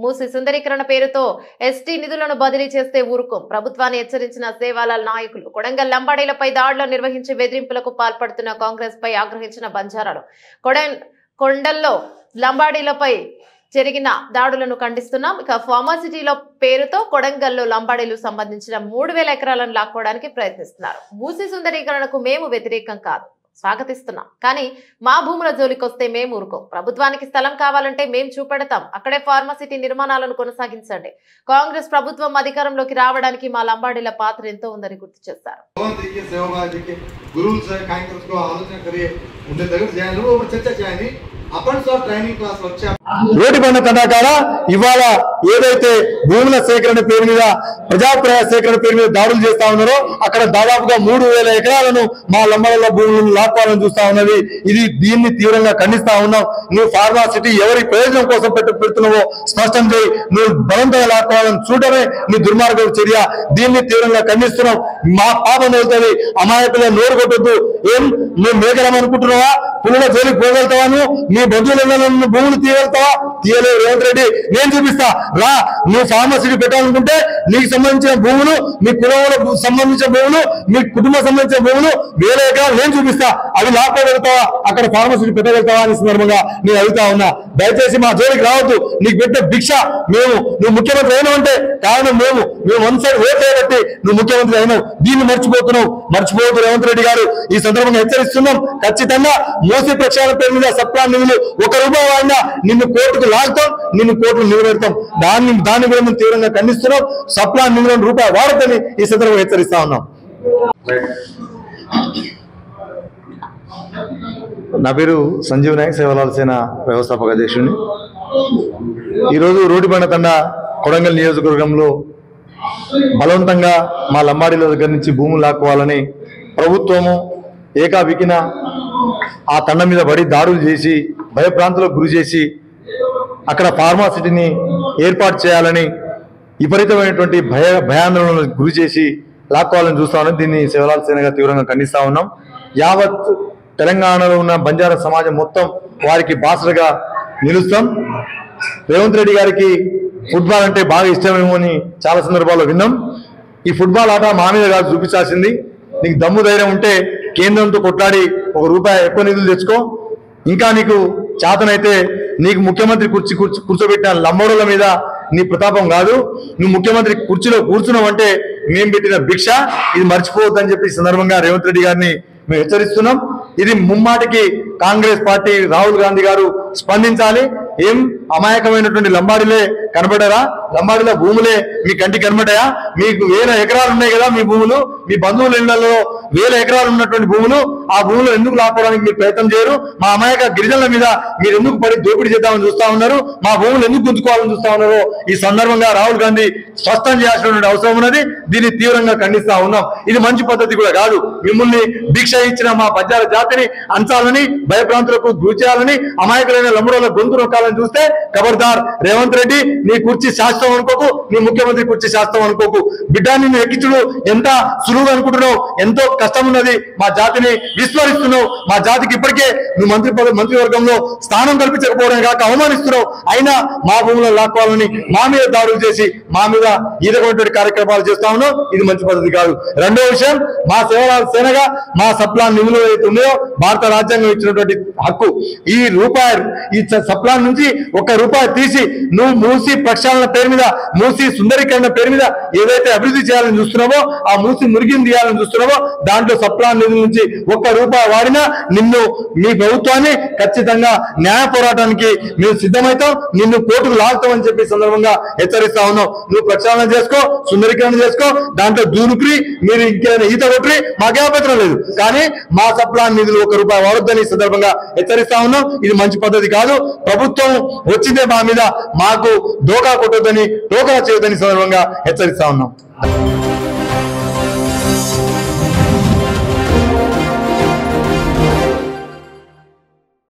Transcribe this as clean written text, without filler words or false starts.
మూసి సుందరీకరణ పేరుతో ఎస్టీ నిధులను బదిలీ చేస్తే ఊరుకోం. ప్రభుత్వాన్ని హెచ్చరించిన సేవాలాల్ నాయకులు. కొడంగల్ లంబాడీలపై దాడులు నిర్వహించి బెదిరింపులకు పాల్పడుతున్న కాంగ్రెస్ పై ఆగ్రహించిన బంజారాలు. కొండల్లో లంబాడీలపై జరిగిన దాడులను ఖండిస్తున్నాం. ఇక ఫార్మాసిటీలో పేరుతో కొడంగల్లో లంబాడీలు సంబంధించిన 3000 ఎకరాలను లాక్కోవడానికి ప్రయత్నిస్తున్నారు. మూసి సుందరీకరణకు మేము వ్యతిరేకం కాదు, స్వాగతిస్తున్నాం. కానీ మా భూముల జోలికొస్తే మేము ఊరుకోం. ప్రభుత్వానికి స్థలం కావాలంటే మేము చూపెడతాం. అక్కడే ఫార్మాసిటీ నిర్మాణాలను కొనసాగించండి. కాంగ్రెస్ ప్రభుత్వం అధికారంలోకి రావడానికి మా లంబాడీల పాత్ర ఎంతో ఉందని గుర్తు చేశారు. రోడ్డు బండ తండాకాడ ఇవాళ ఏదైతే భూముల సేకరణ పేరు మీద ప్రజాప్రాయ సేకరణ పేరు మీద దాడులు చేస్తా ఉన్నారో అక్కడ దాదాపుగా 3000 ఎకరాలను మా లంబాడీల భూములను లాక్కోవాలని చూస్తా ఉన్నది. దీన్ని తీవ్రంగా ఖండిస్తా ఉన్నాం. నువ్వు ఫార్మాసిటీ ఎవరి ప్రయోజనం కోసం పెడుతున్నావో స్పష్టం చేయి. నువ్వు బలంతంగా లాక్కోవాలని చూడటమే నీ దుర్మార్గ చర్య. దీన్ని తీవ్రంగా ఖండిస్తున్నాం. మా పాపం వెళ్తుంది. అమాయకుల నోరు కొట్టద్దు. ఏం నువ్వు మేకలం అనుకుంటున్నావా? పుల్ల జోలికి పోగలుగుతావా? నీ బంధువులు భూములు తీయగలుగుతావా? తీయలేవు. రేవంత్ రెడ్డి నేను చూపిస్తా రా. నువ్వు ఫార్మసిటీ పెట్టాలనుకుంటే నీకు సంబంధించిన భూములు, మీ కులంలో సంబంధించిన భూములు, మీ కుటుంబం సంబంధించిన భూములు 1000 ఎకరాలు నేను చూపిస్తా. అవి లాక్కోగలుగుతావా? అక్కడ ఫార్మసిటీ పెట్టగలుగుతావా అని సందర్భంగా నేను అడుగుతా ఉన్నా. దయచేసి మా జోలికి రావద్దు. నీకు పెట్టే భిక్ష నువ్వు ముఖ్యమంత్రి అయినావంటే కారణం మేము వన్ సైడ్ ఓట్ చేయబట్టి నువ్వు ముఖ్యమంత్రి అయినావు. దీన్ని మర్చిపోవద్దు రేవంత్ రెడ్డి గారు. ఈ సందర్భంగా హెచ్చరిస్తున్నాం. ఖచ్చితంగా మూసి ప్రక్షాళన పేరు మీద సప్లాన్ నిధులు ₹1 వాడినా నిన్ను కోర్టుకు లాగుతాం, నిన్ను కోర్టుకు నిలబెడతాం. దాన్ని కూడా మేము తీవ్రంగా ఖండిస్తున్నాం. సప్లాన్ నిధులను ₹1 వాడతాని ఈ సందర్భంగా హెచ్చరిస్తా ఉన్నాం. నా పేరు సంజీవ్ నాయక్, సేవలాల్ సేన వ్యవస్థాపక అధ్యక్షుడిని. ఈరోజు రోడ్డుబండ తండా కొడంగల్ నియోజకవర్గంలో బలవంతంగా మా లంబాడీల దగ్గర నుంచి భూములు లాక్కోవాలని ప్రభుత్వము ఏకాబికిన ఆ తండ మీద పడి దాడులు చేసి భయప్రాంతులకు గురి చేసి అక్కడ ఫార్మాసిటీని ఏర్పాటు చేయాలని విపరీతమైనటువంటి భయాందోళనలకు గురి చేసి లాక్కోవాలని చూస్తా ఉన్నాం. దీన్ని సేవలాల్ సేనగా తీవ్రంగా ఖండిస్తా ఉన్నాం. యావత్ తెలంగాణలో ఉన్న బంజారా సమాజం మొత్తం వారికి బాసటగా నిలుస్తాం. రేవంత్ రెడ్డి గారికి ఫుట్బాల్ అంటే బాగా ఇష్టమేమో అని చాలా సందర్భాల్లో విన్నాం. ఈ ఫుట్బాల్ ఆట మా మీద కాదు చూపించాల్సింది. నీకు దమ్ము ధైర్యం ఉంటే కేంద్రంతో కొట్లాడి ₹1 ఎక్కువ నిధులు తెచ్చుకో. ఇంకా నీకు చేతనైతే నీకు ముఖ్యమంత్రి కూర్చోబెట్టిన లంబాడీల మీద నీ ప్రతాపం కాదు. నువ్వు ముఖ్యమంత్రి కుర్చీలో కూర్చున్నావంటే మేము పెట్టిన భిక్ష. ఇది మర్చిపోవద్దని చెప్పి సందర్భంగా రేవంత్ రెడ్డి గారిని మేము హెచ్చరిస్తున్నాం. ఇది ముమ్మాటికి కాంగ్రెస్ పార్టీ రాహుల్ గాంధీ గారు స్పందించాలి. ఏం అమాయకమైనటువంటి లంబాడీలే కనబడరా? లంబాడీల భూములే మీ కంటికి కనబడ్డాయా? మీకు 1000 ఎకరాలు ఉన్నాయి కదా మీ భూములు. మీ బంధువుల ఇళ్లలో 1000 ఎకరాలు ఉన్నటువంటి భూములు. ఆ భూములు ఎందుకు లాక్కోవడానికి మీరు ప్రయత్నం చేయరు? మా అమాయక గిరిజనుల మీద మీరు ఎందుకు పడి దోపిడీ చేద్దామని చూస్తా ఉన్నారు? మా భూములు ఎందుకు గుంజుకోవాలని చూస్తా ఉన్నారో ఈ సందర్భంగా రాహుల్ గాంధీ స్పష్టం చేయాల్సినటువంటి అవసరం ఉన్నది. దీన్ని తీవ్రంగా ఖండిస్తా ఉన్నాం. ఇది మంచి పద్ధతి కూడా కాదు. మిమ్మల్ని భిక్ష ఇచ్చిన మా బంజారా జాతిని అంచాలని, భయప్రాంతులకు గురి చేయాలని, అమాయకులైన లంబాడీల గొంతు నొక్కాలని చూస్తే ఖబర్దార్ రేవంత్ రెడ్డి. నీ కుర్చీ శాస్త్రం అనుకోకు, నీ ముఖ్యమంత్రి కుర్చీ శాస్త్రం అనుకోకు. బిడ్డాన్ని నువ్వు ఎక్కించుడు ఎంత సులువుగా అనుకుంటున్నావు? ఎంతో కష్టం ఉన్నది. మా జాతిని విస్మరిస్తున్నావు. మా జాతికి ఇప్పటికే నువ్వు మంత్రివర్గంలో స్థానం కల్పించకపోవడం కాక అవమానిస్తున్నావు. అయినా మా భూములను లాక్కోవాలని మా మీద దాడులు చేసి మా మీద ఈ రకమైనటువంటి కార్యక్రమాలు చేస్తా ఉన్నావు. ఇది మంచి పద్ధతి కాదు. రెండో విషయం, మా సేవలాల్ సేనగా మా సప్లాన్ నిధులు ఏదైతే ఉన్నాయో భారత రాజ్యాంగం ఇచ్చినటువంటి హక్కు, ఈ సప్లాన్ నుంచి ₹1 తీసి నువ్వు మూసి ప్రక్షాళన పేరు మీద, మూసి సుందరీకరణ పేరు మీద ఏదైతే అభివృద్ధి చేయాలని చూస్తున్నావో, ఆ మూసి మురిగిని తీయాలని చూస్తున్నావో, దాంట్లో సప్లాన్ నిధుల నుంచి ₹1 వాడినా మీ ప్రభుత్వాన్ని ఖచ్చితంగా న్యాయ పోరాటానికి మేము సిద్ధమవుతాం. నిన్ను కోర్టుకు లాగుతామని చెప్పి సందర్భంగా హెచ్చరిస్తా ఉన్నాం. నువ్వు ప్రక్షాళన చేసుకో, సుందరీకరణ చేసుకో, దాంట్లో దూరుకురి, మీరు ఇంకేమైనా ఈత కొట్టి మాకే అభ్యంతరం లేదు. కానీ మా సప్లాన్ నిధులు ₹1 వాడొద్దని సందర్భంగా హెచ్చరిస్తా ఉన్నాం. ఇది మంచి పద్ధతి కాదు. ప్రభుత్వం వచ్చిందే మా మీద, మాకు డోకా కొట్టొద్దని, డోకా చేయొద్దని సందర్భంగా హెచ్చరిస్తా ఉన్నాం.